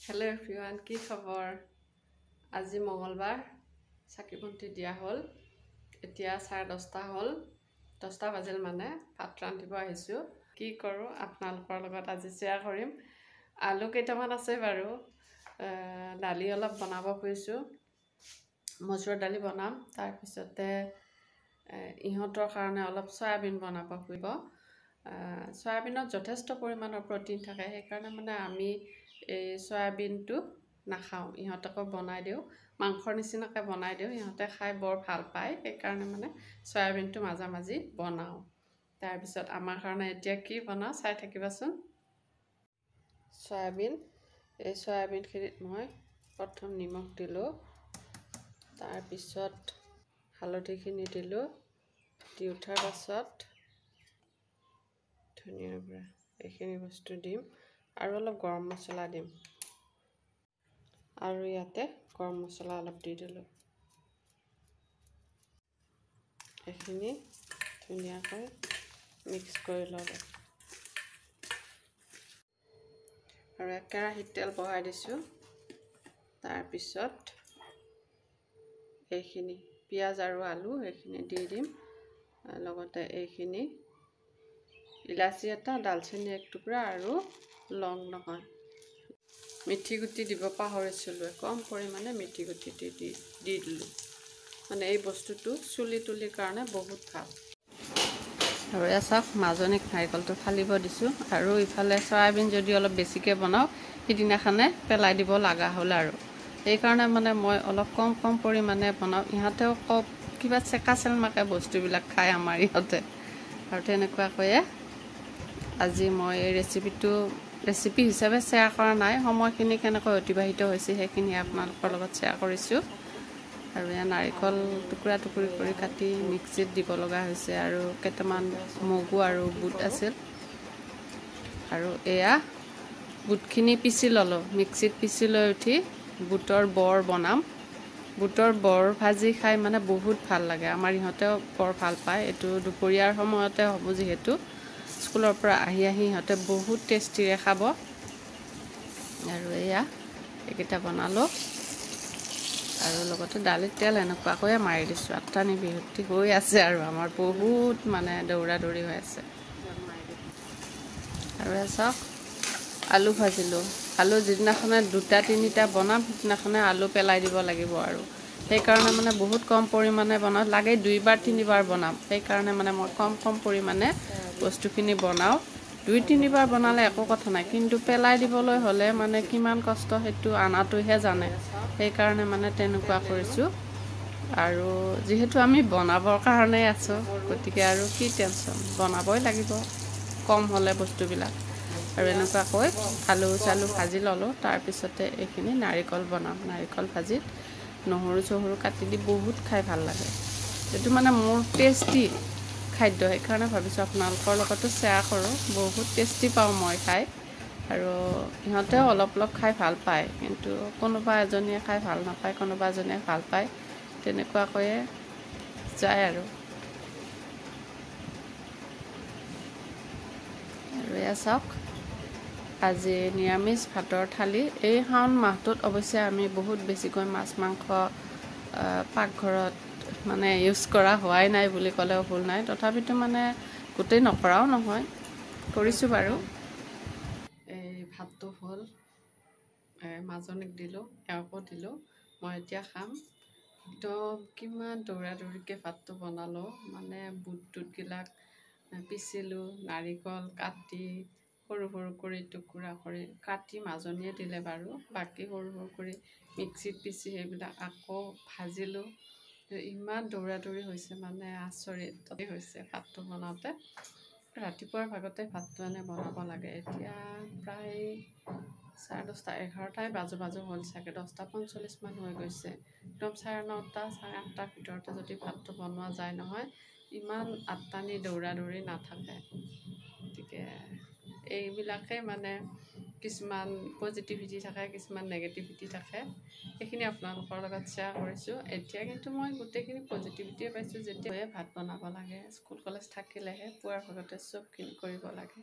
Hello everyone, কি খবৰ? আজি মঙ্গলবাৰ চাকি বন্তি দিয়া হ'ল। এতিয়া 10:30 হ'ল। 10টা বাজিল মানে ভাত ৰান্ধিব আহিছোঁ। কি কৰোঁ আপোনালোকৰ লগত আজি শ্বেয়াৰ কৰিম। আলু কেইটামান আছে বাৰু। দালি অলপ বনাব খুজিছোঁ। মচুৰ দালি বনাম। তাৰ পিছতে ইহঁতৰ কাৰণে অলপ সয়াবিন বনাব খুজিব। সয়াবিনত যথেষ্ট পৰিমাণৰ প্ৰটিন থাকে, সেইকাৰণে মানে আমি এই সয়াবিনটো নাখাওঁ। ইহঁতকো বনাই দিওঁ, মাংসৰ নিচিনাকৈ বনাই দিওঁ। ইহঁতে খাই বৰ ভাল পায়, সেইকাৰণে মানে সয়াবিনটো মাজে মাজে বনাওঁ। তাৰপিছত আমাৰ কাৰণে এতিয়া কি বনাওঁ চাই থাকিবাচোন। এই সয়াবিনখিনিত মই প্ৰথম নিমখ দিলোঁ, তাৰপিছত হালধিখিনি দিলোঁ। দি উঠাৰ পাছত ধনিয়াৰ গুড়া এইখিনি বস্তু দিম আৰু অলপ গৰম মছলা দিম। আৰু ইয়াতে গৰম মছলা অলপ দি দিলোঁ। এইখিনি ধুনীয়াকৈ মিক্স কৰি ল'ব। আৰু এক কেৰাহীত তেল বহাই দিছোঁ। তাৰপিছত এইখিনি পিঁয়াজ আৰু আলু এইখিনি দি দিম। লগতে এইখিনি ইলাচি এটা, ডালচেনি এক টুকুৰা আৰু লং নহয়, মিঠি গুটি দিব পাহৰিছিলোঁ। কম পৰিমাণে মিঠি গুটি দি দিলোঁ। মানে এই বস্তুটো চুলি তুলিৰ কাৰণে বহুত ভাল। আৰু এয়া চাওক, মাজনীক নাৰিকলটো ফালিব দিছোঁ। আৰু ইফালে সয়াবিন যদি অলপ বেছিকৈ বনাওঁ, সিদিনাখনে পেলাই দিব লগা হ'ল আৰু সেইকাৰণে মানে মই অলপ কম পৰিমাণে বনাওঁ। ইহঁতেও কিবা চেকা চেলমাকৈ বস্তুবিলাক খায় আমাৰ ইহঁতে। আৰু তেনেকুৱাকৈয়ে আজি মই এই ৰেচিপি হিচাপে শ্বেয়াৰ কৰা নাই। সময়খিনি কেনেকৈ অতিবাহিত হৈছে সেইখিনি আপোনালোকৰ লগত শ্বেয়াৰ কৰিছোঁ। আৰু এয়া নাৰিকল টুকুৰা কৰি কাটি মিক্সিত দিব লগা হৈছে। আৰু কেইটামান মগু আৰু বুট আছিল। আৰু এয়া বুটখিনি পিচি ল'লোঁ। মিক্সিত পিচি লৈ উঠি বুটৰ বৰ বনাম। বুটৰ বৰ ভাজি খাই মানে বহুত ভাল লাগে। আমাৰ ইহঁতেও বৰ ভাল পায়। এইটো দুপৰীয়াৰ সময়তে হ'ব, যিহেতু স্কুলৰ পৰা আহি ইহঁতে বহুত টেষ্টিৰে খাব। আৰু এয়া এইকেইটা বনালোঁ। আৰু লগতে দালিত তেল এনেকুৱাকৈয়ে মাৰি দিছোঁ। আঠটানি বিহুতি হৈ আছে আৰু আমাৰ বহুত মানে দৌৰা দৌৰি হৈ আছে। আৰু চাওক, আলু ভাজিলোঁ। আলু যিদিনাখনে 2-3টা বনাম, সিদিনাখনে আলু পেলাই দিব লাগিব। আৰু সেইকাৰণে মানে বহুত কম পৰিমাণে বনাওঁ। লাগে 2-3বাৰ বনাম। সেইকাৰণে মানে মই কম পৰিমাণে বস্তুখিনি বনাওঁ। 2-3বাৰ বনালে একো কথা নাই, কিন্তু পেলাই দিবলৈ হ'লে মানে কিমান কষ্ট সেইটো আনাটোহে জানে। সেইকাৰণে মানে তেনেকুৱা কৰিছোঁ। আৰু যিহেতু আমি বনাবৰ কাৰণেই আছোঁ, গতিকে আৰু কি টেনশ্যন, বনাবই লাগিব কম হ'লে বস্তুবিলাক। আৰু এনেকুৱাকৈ আলু চালু ভাজি ল'লোঁ। তাৰপিছতে এইখিনি নাৰিকল বনাম। নাৰিকল ভাজিত নহৰু চহৰু কাটি দি বহুত খাই ভাল লাগে। এইটো মানে মোৰ টেষ্টি খাদ্য, সেইকাৰণে ভাবিছোঁ আপোনালোকৰ লগতো শ্বেয়াৰ কৰোঁ। বহুত টেষ্টি পাওঁ মই খাই। আৰু ইহঁতেও অলপ খাই ভাল পায়, কিন্তু কোনোবা এজনীয়ে খাই ভাল নাপায়, কোনোবা এজনীয়ে ভাল পায়। তেনেকুৱাকৈয়ে যায় আৰু এয়া চাওক, আজি নিৰামিষ ভাতৰ থালি। এই শাওণ মাহটোত অৱশ্যে আমি বহুত বেছিকৈ মাছ মাংস পাকঘৰত মানে ইউজ কৰা হোৱাই নাই বুলি ক'লেও ভুল নাই। তথাপিতো মানে গোটেই নকৰাও নহয়, কৰিছোঁ বাৰু। এই ভাতটো হ'ল, মাজনীক দিলোঁ, এওঁকো দিলোঁ। মই এতিয়া খাম। একদম কিমান দৌৰা দৌৰিকৈ ভাতটো বনালোঁ। মানে বুটবিলাক পিচিলোঁ, নাৰিকল কাটি সৰু কৰি টুকুৰা কৰি কাটি মাজনীয়ে দিলে বাৰু। বাকী সৰু কৰি মিক্সিত পিচি সেইবিলাক আকৌ ভাজিলোঁ। ইমান দৌৰা দৌৰি হৈছে, মানে আচৰিত হৈছে ভাতটো বনাওঁতে। ৰাতিপুৱাৰ ভাগতে ভাতটো এনে বনাব লাগে। এতিয়া প্ৰায় 10:30, 11টাই বাজু হ'ল চাগে। 10:45 হৈ গৈছে। একদম 9:30, 8টাৰ ভিতৰতে যদি ভাতটো বনোৱা যায় নহয়, ইমান আত্তানি দৌৰা দৌৰি নাথাকে। গতিকে এইবিলাকে মানে কিছুমান পজিটিভিটি থাকে, কিছুমান নেগেটিভিটি থাকে। সেইখিনি আপোনালোকৰ লগত শ্বেয়াৰ কৰিছোঁ। এতিয়া কিন্তু মই গোটেইখিনি পজিটিভিটিয়ে পাইছোঁ। যেতিয়াই ভাত বনাব লাগে, স্কুল কলেজ থাকিলেহে পুৱাৰ ভাগতে চবখিনি কৰিব লাগে।